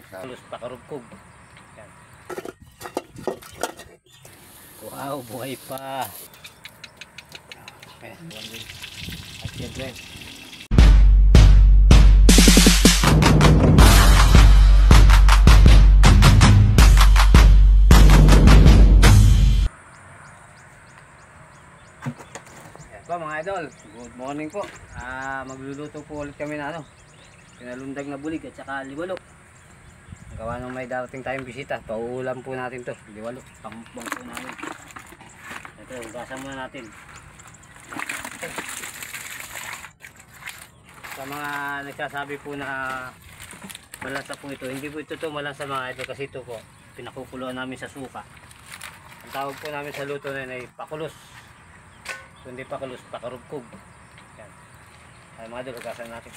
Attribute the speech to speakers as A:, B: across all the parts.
A: Halos pakarugkog. Yan. Wow, buhay pa. Ayan, at siyempre. Po mga idol, good morning po. Magluluto po ulit kami na pinalundag na bulig at saka liwalo. Gawa nung may darating tayong bisita, pauulam po natin to, liwalo, pangmukbang po namin. Ito, hugasan muna natin. Sa mga nagsasabi po na malasa po ito, hindi po ito malasa mga idol, kasi ito po pinakukuluan namin sa suka. Ang tawag po namin sa luto na yun ay pakulos. Kung hindi pakulos, pakarugkog. Yan. Ay mga idol, hugasan natin.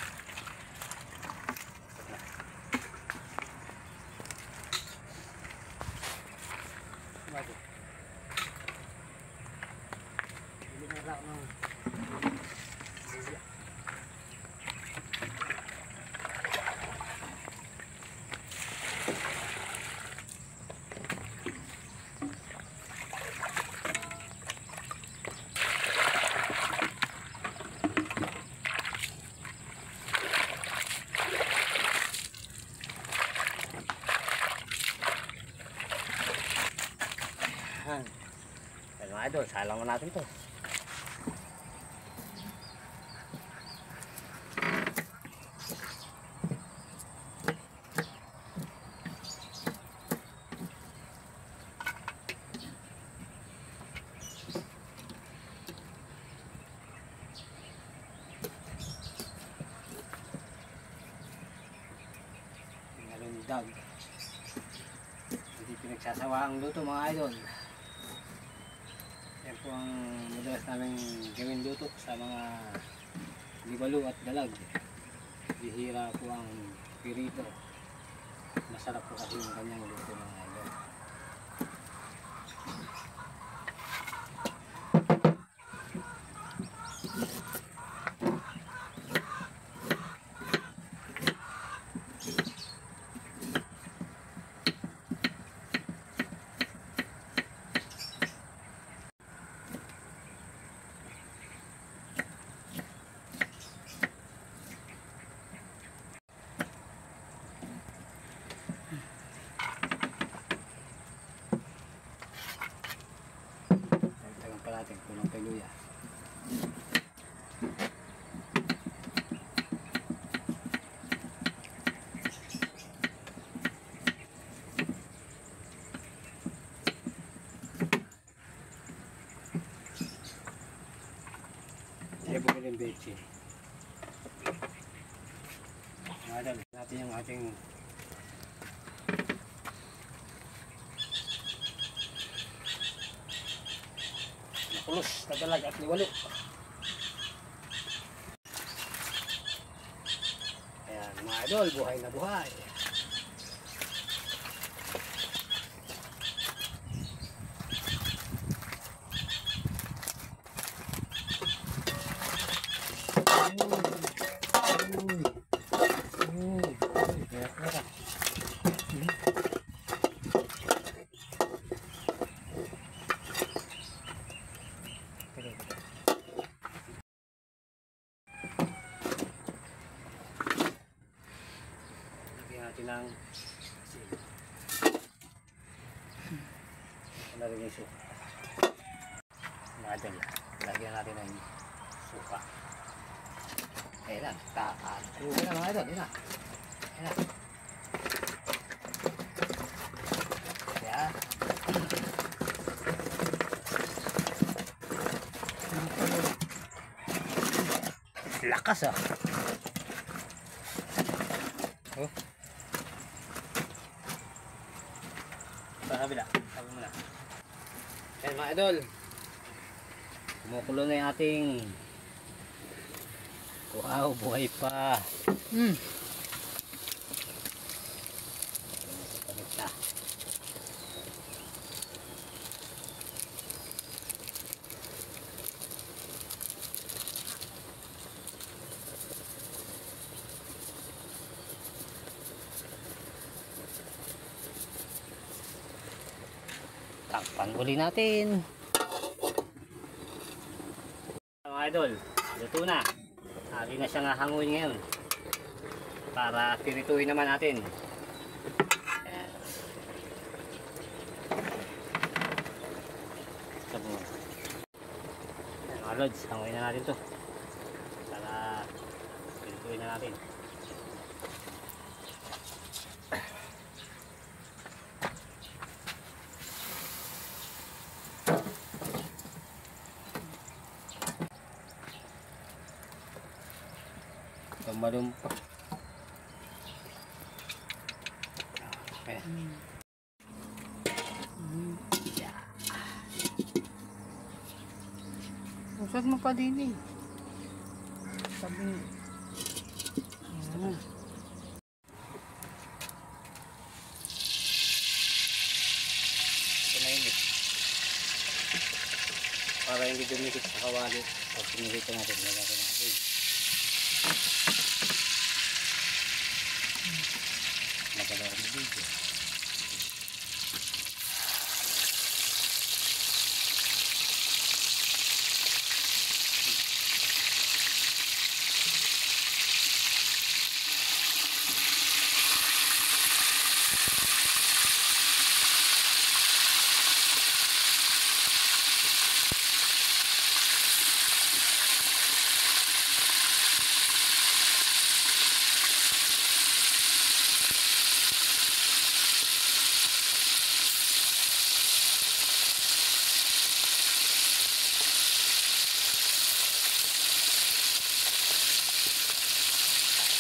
A: Yan mga idol, salang mo natin to. Ngalundag. Hindi pinagsasawa ang luto mga idol. Yan po ang madalas namin gawin luto sa mga libalo at dalag. Bihira po ang pirito. Masarap po kasi yung kanyang luto mga idol. Natin punong peluya. Siya bumili ng beche. Madali natin yung ating kulos na dalag at liwalo. Ayan mga idol, buhay na buhay. Natin ang lagyan yung suka. Lagyan natin ang suka. Ayan na, taas. Ayan na mga idol, ayan na. Ayan na. Ayan. Lakas ah. Oh. Sa kabila, sabi mo na. Ayan mga idol, kumukulo na yung ating wow, buhay pa. Panghuli natin. Mga idol, luto na. Hali na siyang hanguin ngayon. Para pirituin naman natin. Sabon. Mga lods, hanguin na natin to. Para pirituin na natin. Tumalong pa. Okay. Usad mo pa din eh. Sabi niya. Ito na yun eh. Para hindi dumikit sa kawali. Pag pinihita natin, nalagyan natin. Magalaw ang video.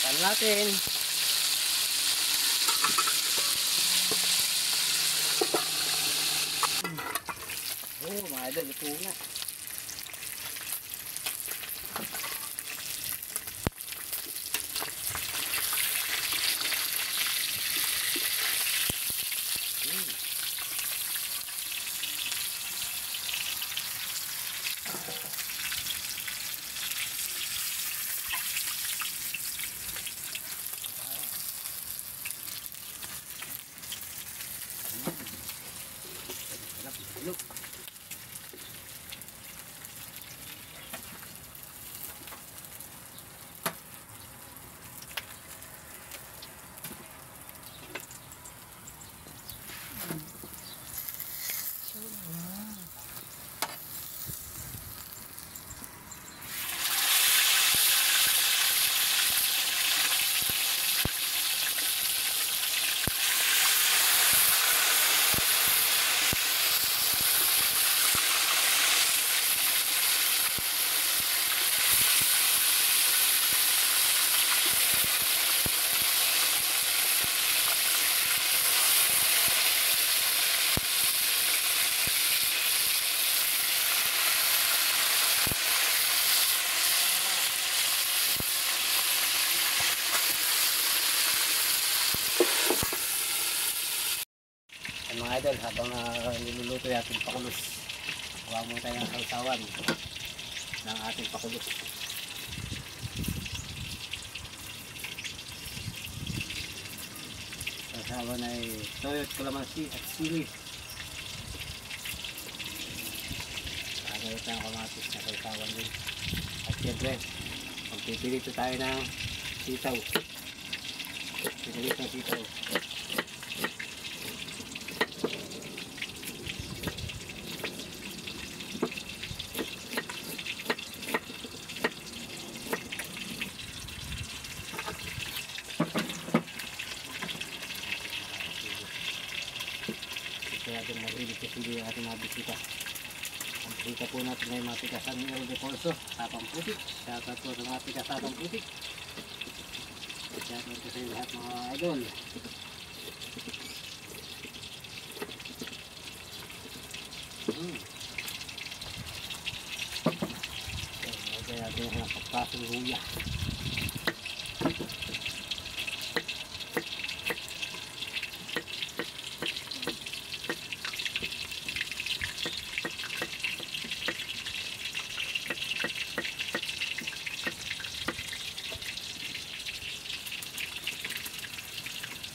A: Pan natin. Oh, mga idol, ito na. Look. Mga idol, habang niluluto yung ating pakulos, huwag mo tayo ng sausawan ng ating pakulos. Sausawan ay toyo, kalamansi at sili. Kagayot ng kamatis na sausawan din. At siyempre, magpipilito tayo ng sitaw. Pinilit ng sitaw. Kaya din marinig kasi yung ating mga bisita. Ang bisita po natin ay mga tigasan ni Earl de Corso, Tapang Putik. Shoutout po sa mga tigas Tapang Putik. Shoutout po sa lahat mga idol. Kaya din ang pagpasong huya.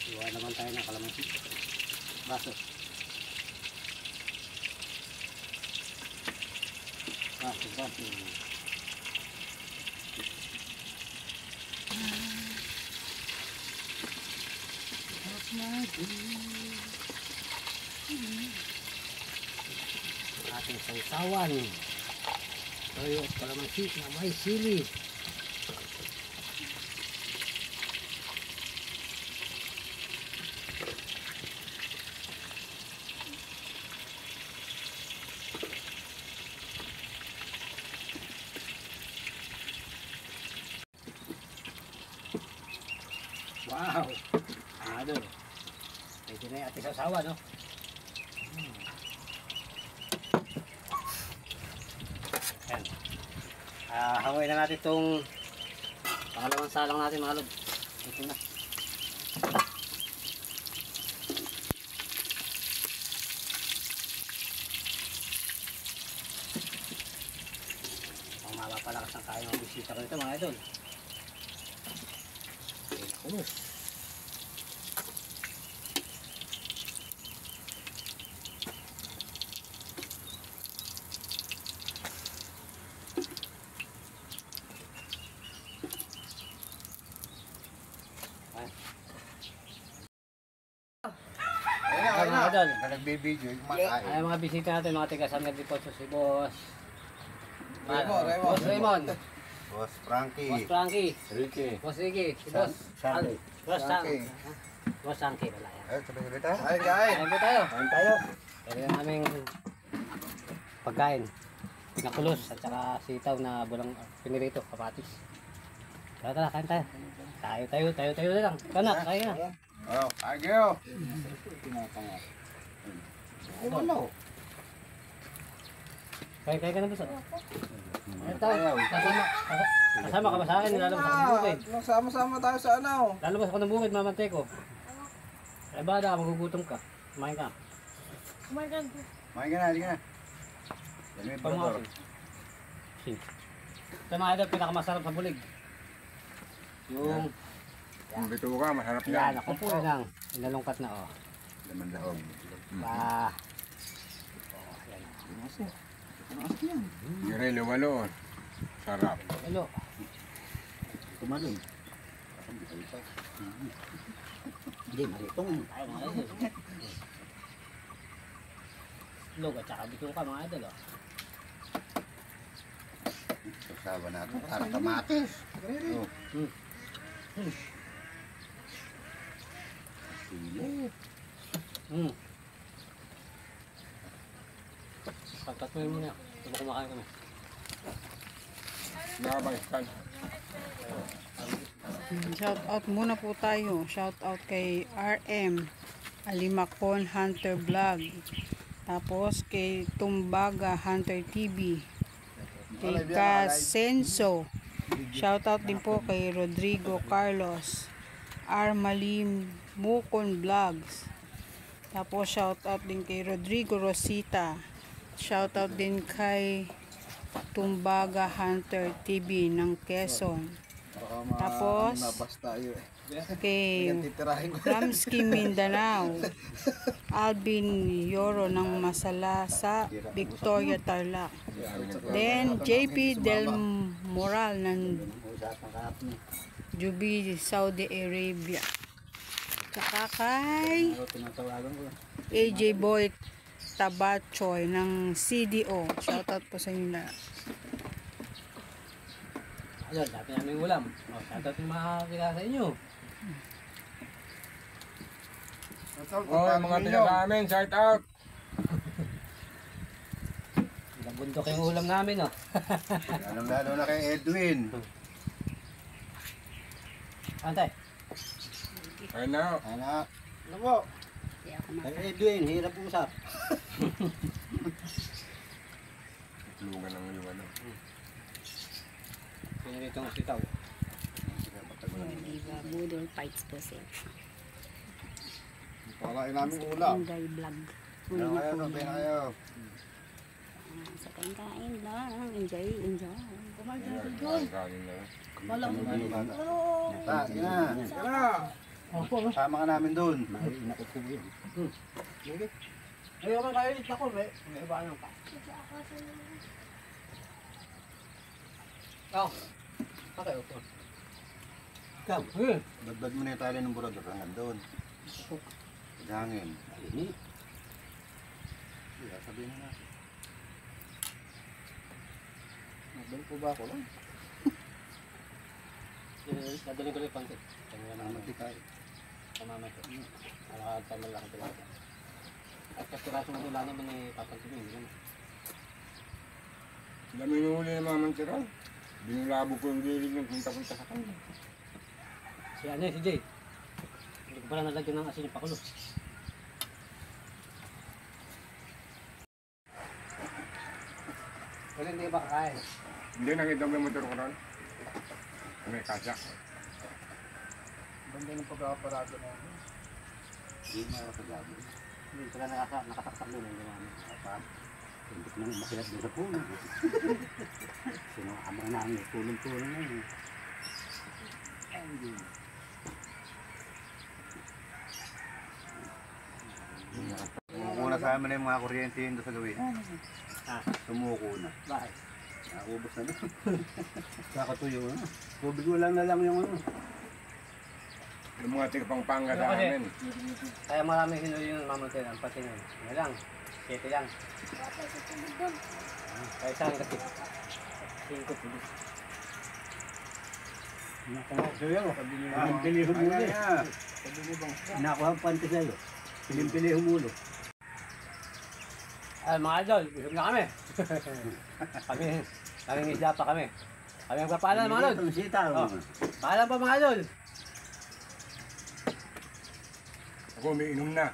A: Iwan naman tayo ng kalamansi. Baso. Ating sausawan. Toyo at kalamansi na may sili. Wow! Ano? Pwede na yung ating sausawan, no? Ayan. Hanguin na natin itong pangalawang salang natin, mga lod. Ito na. Ang mapapalakas ang kain ng bisita ko nito, mga idol. Kumus.
B: Ayun na,
A: Mga idol.
B: nagbibideo yung makain.
A: Ay, mga bisita natin, mga tigasan nag-deposit si Boss.
B: Raymond.
A: Boss Raymond.
B: Boss Frankie.
A: Boss Frankie.
B: Ricky.
A: Boss Ricky. Si Boss.
B: Sanky.
A: Boss
B: Sanky.
A: Boss Sanky pala yan.
B: Ay, sabay-sabay tayo. Ayun, guys.
A: Kain po tayo.
B: Ayun tayo.
A: Pwede na naming pagkain. Pinakulos at saka sitaw na bulang pinirito, kapatis. Tara, kain tayo. Tayo na lang. Kanak, kain na.
B: Oh, agyo. Ano?
A: Kain ka na, Boss. Ayun tayo. Kasama ka ba sa akin? Lalabas ako ng bukid.
B: Sama-sama tayo sa ano.
A: Lalabas ako ng bukid, mamantay ko. Ay bada ka, magugutom ka. Kumain ka.
B: Kumain ka na, hindi ka na. Yan may
A: Pamukha.
B: brodor.
A: Sa mga idol, pinakamasarap sa bulig. Yung,
B: Kung bito ka, masarap
A: yan, ako po lang. Inalungkat na, oh.
B: Laman lahog.
A: Ba.
B: Girelo walo. Sarap.
A: Hello.
B: Kumalun. Hindi, malitong.
A: Ay, mga idol. Log at saka bito ka, mga idol, oh.
B: Sasawa natin. Parang kamatis. Oh.
A: Pagtatuloy mo na. Diba kumakain kami?
C: Shout out muna po tayo. Shout out kay RM Alimakon Hunter Vlog. Tapos kay Tumbaga Hunter TV. Kay Casenso. Shout out din po kay Rodrigo Carlos. Armalim Mukon Vlogs. Tapos shout out din kay Rodrigo Rosita. Shout out din kay Tumbaga Hunter TV ng Quezon. Tapos kay Ramsky Mindanao, Alvin Yoro ng Masala sa Victoria Tarlac. Then JP Del Moral ng Jubi, Saudi Arabia. Tsaka kay AJ Boy Tabachoy ng CDO. Shoutout po sa inyo na.
A: Ayun, dati namin ulam. Oh, shoutout yung mga kaya sa inyo.
B: Oh, mga tiga namin, shout out.
A: Nabundok yung ulam namin, oh.
B: Lalo na kay Edwin.
A: Antay.
B: Anak. Ano po?
A: Kay Edwin, hirap usap.
B: Lugan ng yung ano.
A: Pinirito ng sitaw.
D: Diba, Budol Fights po siya.
B: Pakain namin ulam.
D: Enjoy vlog.
B: Ano kayo? Ano kayo?
D: Sa kain lang. Enjoy.
B: Sama ka namin doon.
A: Ayaw man kayo ulit ako, may iba ano pa. Ikaw. Okay, okay.
B: Ikaw.
A: Hmm.
B: Dagdag mo na yung tali ng burador hanggang doon. Hangin.
A: Ini.
B: Iya, sabihin na natin. Nagdal po ba ako lang?
A: Nadaling ko rin yung pansit.
B: Namati tayo.
A: Kamamay ko. Alakad tayo malaki talaga. At kapiraso mo doon naman eh, papansin mo, hindi naman.
E: Dami nung huli ng mga mantirol. Binulabo ko yung gilid ng punta-punta sa kanya.
A: Si ano si Jay. Hindi ko pala nalagyan ng asin yung pakulo. Wala hindi ba kakain?
E: Hindi, nakita mo yung motor ko ron. May kasya.
B: Banda ng pagkakaparado na ako. Hindi makakagabo.
A: Hindi sila nakasaksak doon. Hindi namin.
B: Hindi ko naman makilat doon sa puno. Sinakama namin, tulong-tulong na yun. Sumuko na sa amin na yung mga kuryente yun doon sa gawin.
A: Ah,
B: Sumuko na.
A: bakit?
B: Naubos na doon. Kakatuyo na. Tubig mo lang na lang yung ano.
E: Yung mga tigpangpanga
A: Ano
E: sa
A: kasi?
E: amin.
A: Kaya marami hinuli yung mamantiran. Pati nun. Ano lang. 7 lang. Kaya saan kasi? 5 tuloy.
B: Nakuha ko sa'yo. Pilimpili humulo. Nakuha ang panty sa'yo. Pilimpili humulo.
A: Ay mga idol, busog na kami. Kaming isda pa kami. Kami magpapaalam mga idol. Oh. Paalam pa mga idol.
E: Ako, umiinom na.